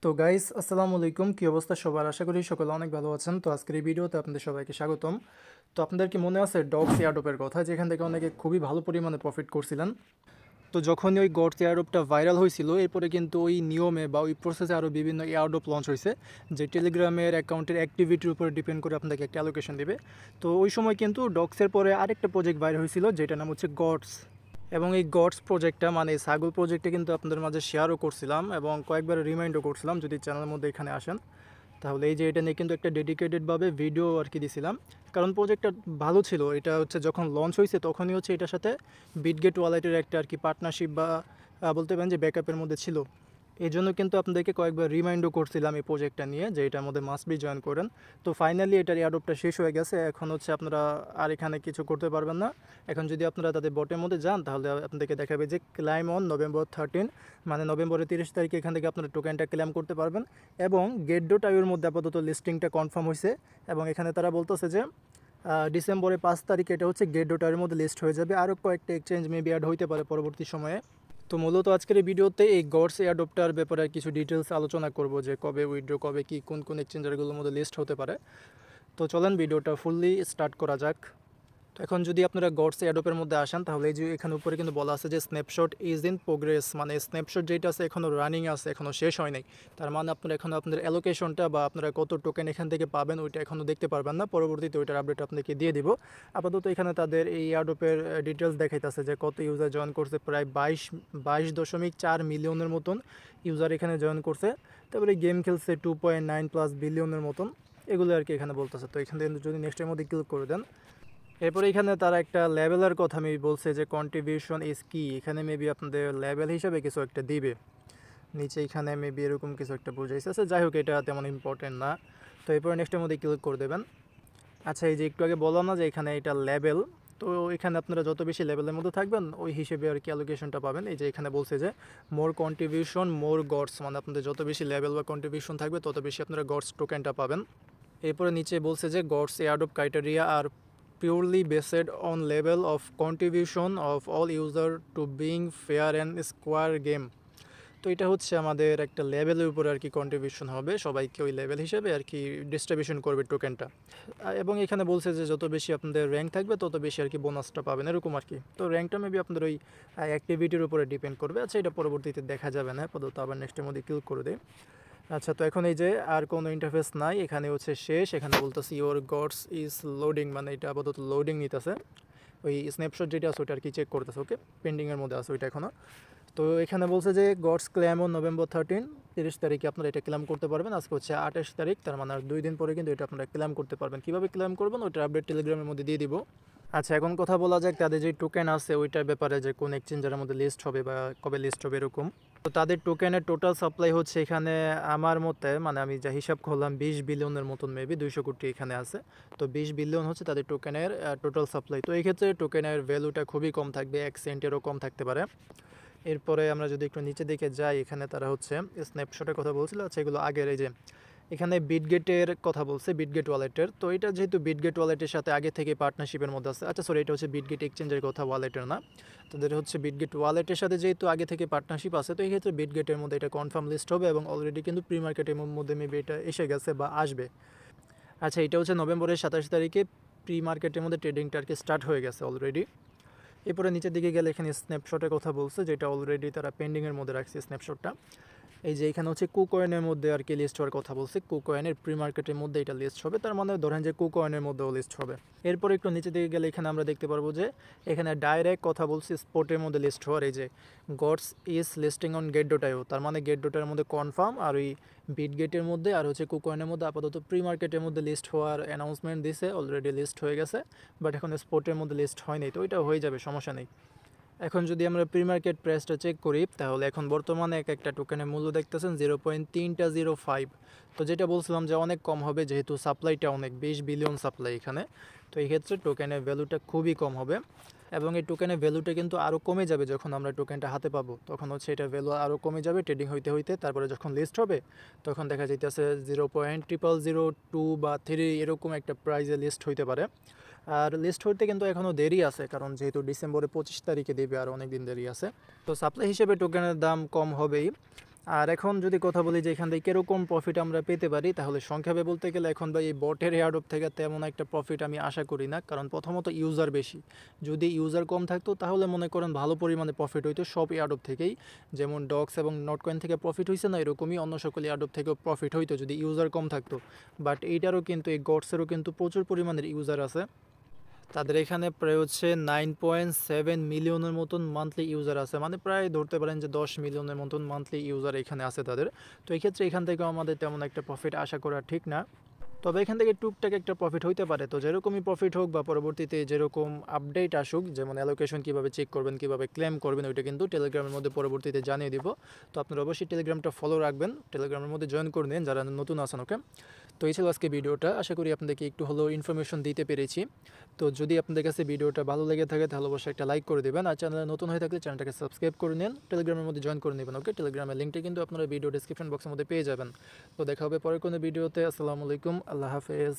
তো গাইস আসসালামু আলাইকুম, কি অবস্থা সবার? আশা করি সকলে অনেক ভালো আছেন। তো আজকের এই ভিডিওতে আপনাদের সবাইকে স্বাগতম। তো আপনাদের কি মনে আছে ডগস এয়ারড্রপের কথা, যেখান থেকে অনেকে খুবই ভালো পরিমাণে প্রফিট করছিলেন? তো যখনই ওই গডস এয়ারড্রপটা ভাইরাল হয়েছিল, এরপরে কিন্তু ওই নিয়মে বা ওই প্রসেসে আরও বিভিন্ন এয়ারড্রপ লঞ্চ হয়েছে, যে টেলিগ্রামের অ্যাকাউন্টের অ্যাক্টিভিটির উপরে ডিপেন্ড করে আপনাকে একটা অ্যালোকেশন দেবে। তো ওই সময় কিন্তু ডগসের পরে আরেকটা প্রজেক্ট বাইর হয়েছিল, যেটার নাম হচ্ছে গডস। এবং এই গডস প্রজেক্টটা মানে ছাগল প্রজেক্টে কিন্তু আপনাদের মাঝে শেয়ারও করছিলাম এবং কয়েকবার রিমাইন্ডও করছিলাম, যদি চ্যানেলের মধ্যে এখানে আসেন তাহলে এই যে এটা নিয়ে কিন্তু একটা ডেডিকেটেডভাবে ভিডিও আর কি দিছিলাম। কারণ প্রজেক্টটা ভালো ছিল। এটা হচ্ছে যখন লঞ্চ হয়েছে তখনই হচ্ছে এটার সাথে বিটগেট ওয়ালেটের একটা আর কি পার্টনারশিপ বা বলতে পারেন যে ব্যাকআপের মধ্যে ছিল। এই জন্য কিন্তু আপনাদেরকে কয়েকবার রিমাইন্ডও করছিলাম এই প্রজেক্টটা নিয়ে, যে এটার মধ্যে মাস্ট বি জয়েন করেন। তো ফাইনালি এটার এয়ারড্রপটা শেষ হয়ে গেছে। এখন হচ্ছে আপনারা আর এখানে কিছু করতে পারবেন না। এখন যদি আপনারা তাদের বটের মধ্যে যান তাহলে আপনাদেরকে দেখাবে যে ক্লাইম অন নভেম্বর 13, মানে নভেম্বরের 30 তারিখে এখান থেকে আপনারা টোকেনটা ক্লেম করতে পারবেন। এবং গেট.ioর মধ্যে আপাতত লিস্টিংটা কনফার্ম হয়েছে এবং এখানে তারা বলতেছে যে ডিসেম্বরের 5 তারিখে এটা হচ্ছে গেট.ioর মধ্যে লিস্ট হয়ে যাবে। আরও কয়েকটা এক্সচেঞ্জ মেবি অ্যাড হইতে পারে পরবর্তী সময়ে। তো মূলত আজকের এই ভিডিওতে এই গডস এয়ারড্রপটার ব্যাপারে কিছু ডিটেলস আলোচনা করব, যে কবে উইথড্র, কবে কি, কোন কোন এক্সচেঞ্জারগুলোর মধ্যে লিস্ট হতে পারে। তো চলেন ভিডিওটা ফুললি স্টার্ট করা যাক। তো এখন যদি আপনারা গডস এয়ারড্রপের মধ্যে আসেন তাহলে এই যে এখানে উপরে কিন্তু বলা আছে যে স্ন্যাপশট ইজ ইন প্রোগ্রেস, মানে স্ন্যাপশট যেটা আছে এখনও রানিং আছে, এখনও শেষ হয় নাই। তার মানে আপনারা এখন আপনাদের অ্যালোকেশনটা বা আপনারা কত টোকেন এখান থেকে পাবেন ওইটা এখনও দেখতে পারবেন না। পরবর্তীতে ওইটার আপডেট আপনাকে দিয়ে দিব। আপাতত এখানে তাদের এই এয়ারড্রপের ডিটেলস দেখাইতেছে যে কত ইউজার জয়েন করছে। প্রায় 22.4 মিলিয়নের মতন ইউজার এখানে জয়েন করছে। তারপরে গেম খেলছে 2.9+ বিলিয়নের মতন, এগুলো আর কি এখানে বলতেছে। তো এখান থেকে যদি নেক্সটের মধ্যে ক্লিক করে দেন, এরপরে এখানে তারা একটা লেভেলের কথা মেবি বলছে যে কন্ট্রিবিউশন ইজ কি। এখানে মেবি আপনাদের লেভেল হিসাবে কিছু একটা দিবে নিচে, এখানে মেবি এরকম কিছু একটা বুঝাইছে। আচ্ছা যাই হোক, এটা তেমন ইম্পর্টেন্ট না। তো এরপরে নেক্সটের মধ্যে ক্লিক করে দেবেন। আচ্ছা এই যে একটু আগে বললাম না যে এখানে এটা লেভেল, তো এখানে আপনারা যত বেশি লেভেলের মধ্যে থাকবেন ওই হিসেবে আর কি অ্যালোকেশনটা পাবেন। এই যে এখানে বলছে যে মোর কন্ট্রিবিউশন মোর গডস, মানে আপনাদের যত বেশি লেভেল বা কন্ট্রিবিউশন থাকবে তত বেশি আপনারা গডস টোকেনটা পাবেন। এরপরে নিচে বলছে যে gods airdrop criteria are purely based on level of contribution of all user to being fair and square game। তো এটা হচ্ছে আমাদের একটা লেভেলের উপরে আর কি কন্ট্রিবিউশন হবে, সবাইকে ওই লেভেল হিসেবে আর কি ডিস্ট্রিবিউশন করবে টোকেনটা। এবং এখানে বলছে যে যত বেশি আপনাদের র্যাঙ্ক থাকবে তত বেশি আর কি বোনাসটা পাবেন, এরকম আর কি। তো র্যাঙ্কটা মেবি আপনাদের ওই অ্যাক্টিভিটির উপরে ডিপেন্ড করবে। আচ্ছা এটা পরবর্তীতে দেখা যাবে না, আপাতত আবার নেক্সটের মধ্যে ক্লিক করে দেয়। আচ্ছা তো এখন এই যে আর কোনো ইন্টারফেস নাই, এখানে হচ্ছে শেষ। এখানে বলতেছি ইওর গডস ইজ লোডিং, মানে এটা আপাতত লোডিং নিতেছে। ওই স্ন্যাপশট যেটা আছে ওইটা আর কি চেক করতেছে। ওকে, পেন্ডিংয়ের মধ্যে আছে ওইটা এখনও। তো এখানে বলছে যে গডস ক্লেম অন নভেম্বর 13, 30 তারিখে আপনারা এটা ক্লেম করতে পারবেন। আজকে হচ্ছে 28 তারিখ, তার মানে আর 2 দিন পরে কিন্তু এটা আপনারা ক্লেম করতে পারবেন। কীভাবে ক্লেম করবেন ওইটার আপডেট টেলিগ্রামের মধ্যে দিয়ে দিব। আচ্ছা এখন কথা বলা যাক তাদের যে টোকেন আছে ওইটার ব্যাপারে, যে কোন এক্সচেঞ্জের মধ্যে লিস্ট হবে বা কবে লিস্ট হবে এরকম। তো তাদের টোকেনের টোটাল সাপ্লাই হচ্ছে এখানে আমার মতে, মানে আমি যা হিসাব করলাম 20 বিলিয়নের মতন, মেবি 200 কোটি এখানে আছে। তো 20 বিলিয়ন হচ্ছে তাদের টোকেনের টোটাল সাপ্লাই। তো এই ক্ষেত্রে টোকেনের ভ্যালুটা খুবই কম থাকবে, 1 সেন্টেরও কম থাকতে পারে। এরপরে আমরা যদি একটু নিচে দিকে যাই, এখানে তারা হচ্ছে স্ন্যাপশটের কথা বলছিল। আচ্ছা এগুলো আগের, এই যে এখানে বিটগেটের কথা বলছে, বিটগেট ওয়ালেটের। তো এটা যেহেতু বিটগেট ওয়ালেটের সাথে আগে থেকে পার্টনারশিপের মধ্যে আছে, আচ্ছা সরি এটা হচ্ছে বিটগেট এক্সচেঞ্জের কথা, ওয়ালেটের না। তাদের হচ্ছে বিটগেট ওয়ালেটের সাথে যেহেতু আগে থেকে পার্টনারশিপ আছে, তো এই ক্ষেত্রে বিটগেটের মধ্যে এটা কনফার্ম লিস্ট হবে এবং অলরেডি কিন্তু প্রি মার্কেটের মধ্যে মেবি এটা এসে গেছে বা আসবে। আচ্ছা এটা হচ্ছে নভেম্বরের 27 তারিখে প্রি মার্কেটের মধ্যে ট্রেডিংটা আর কি স্টার্ট হয়ে গেছে অলরেডি। এরপরে নিচের দিকে গেলে এখানে স্ন্যাপশটের কথা বলছে, যেটা অলরেডি তারা পেন্ডিংয়ের মধ্যে রাখছে স্ন্যাপশটটা। এই যে এখানে হচ্ছে কুকয়েনের মধ্যে আর কি লিস্ট হওয়ার কথা বলছে, কুকয়েনের প্রি মার্কেটের মধ্যে এটা লিস্ট হবে, তার মানে ধরেন যে কুকয়েনের মধ্যেও লিস্ট হবে। এরপর একটু নিচে দিকে গেলে এখানে আমরা দেখতে পারবো যে এখানে ডাইরেক্ট কথা বলছি স্পটের মধ্যে লিস্ট হওয়ার। এই যে গডস ইজ লিস্টিং অন গেট.io, তার মানে গেট.ioর মধ্যে কনফার্ম, আর ওই বিটগেটের মধ্যে আর হচ্ছে কুকয়েনের মধ্যে আপাতত প্রি মার্কেটের মধ্যে লিস্ট হওয়ার অ্যানাউন্সমেন্ট দিছে, অলরেডি লিস্ট হয়ে গেছে, বাট এখন স্পটের মধ্যে লিস্ট হয়নি। তো ওইটা হয়ে যাবে, সমস্যা নেই। এখন যদি আমরা প্রি মার্কেট প্রাইসটা চেক করি তাহলে এখন বর্তমানে এক একটা টোকেনের মূল্য দেখতেছেন 0.305। তো যেটা বলছিলাম যে অনেক কম হবে, যেহেতু সাপ্লাইটা অনেক 20 বিলিয়ন সাপ্লাই এখানে। তো এই ক্ষেত্রে টোকেনের ভ্যালুটা খুবই কম হবে এবং এই টোকেনের ভ্যালুটা কিন্তু আরও কমে যাবে যখন আমরা টোকেনটা হাতে পাবো, তখন হচ্ছে এটার ভ্যালু আরও কমে যাবে ট্রেডিং হইতে হইতে। তারপরে যখন লিস্ট হবে তখন দেখা যাইতেছে 0.0002 বা 3 এরকম একটা প্রাইজে লিস্ট হইতে পারে। আর লিস্ট হইতে কিন্তু এখনও দেরি আছে, কারণ যেহেতু ডিসেম্বরের 25 তারিখে দেবে, আর অনেক দিন দেরি আছে। তো সাপ্লাই হিসেবে টোকেনের দাম কম হবেই। আর এখন যদি কথা বলি যে এখান থেকে কীরকম প্রফিট আমরা পেতে পারি, তাহলে সংক্ষেপে বলতে গেলে এখন ভাই এই বটের এয়ারড্রপ থেকে তেমন একটা প্রফিট আমি আশা করি না, কারণ প্রথমত ইউজার বেশি। যদি ইউজার কম থাকতো তাহলে মনে করেন ভালো পরিমাণে প্রফিট হইতো সব এয়ারড্রপ থেকেই, যেমন ডক্স এবং নটকয়েন থেকে প্রফিট হয়েছে না, এরকমই অন্য সকল এয়ারড্রপ থেকেও প্রফিট হইতো যদি ইউজার কম থাকতো। বাট এইটারও কিন্তু এই গডসেরও কিন্তু প্রচুর পরিমাণের ইউজার আছে। তাদের এখানে প্রায় হচ্ছে 9.7 মিলিয়নের মতন মান্থলি ইউজার আছে, মানে প্রায় ধরতে পারেন যে 10 মিলিয়নের মতন মান্থলি ইউজার এখানে আছে তাদের। তো এই ক্ষেত্রে এখান থেকেও আমাদের তেমন একটা প্রফিট আশা করা ঠিক না, তবে এখান থেকে টুকটাক একটা প্রফিট হইতে পারে। তো যেরকমই প্রফিট হোক বা পরবর্তীতে যেরকম আপডেট আসুক, যেমন অ্যালোকেশন কীভাবে চেক করবেন, কীভাবে ক্লেম করবেন, ওইটা কিন্তু টেলিগ্রামের মধ্যে পরবর্তীতে জানিয়ে দিব। তো আপনারা অবশ্যই টেলিগ্রামটা ফলো রাখবেন, টেলিগ্রামের মধ্যে জয়েন করে নিন যারা নতুন আছেন। ওকে, তো এই ছিল আজকে ভিডিওটা, আশা করি আপনাদেরকে একটু হলেও ইনফরমেশন দিতে পেরেছি। তো যদি আপনাদের কাছে ভিডিওটা ভালো লেগে থাকে তাহলে অবশ্যই একটা লাইক করে দেবেন, আর চ্যানেলে নতুন হয়ে থাকলে চ্যানেলটাকে সাবস্ক্রাইব করে নিন, টেলিগ্রামের মধ্যে জয়েন করে নেবেন। ওকে, টেলিগ্রামের লিঙ্কটা কিন্তু আপনারা ভিডিও ডিসক্রিপশন বক্সের মধ্যে পেয়ে যাবেন। তো দেখা হবে পরের কোনো ভিডিওতে। আসসালামু আলাইকুম, আল্লাহ হাফেজ।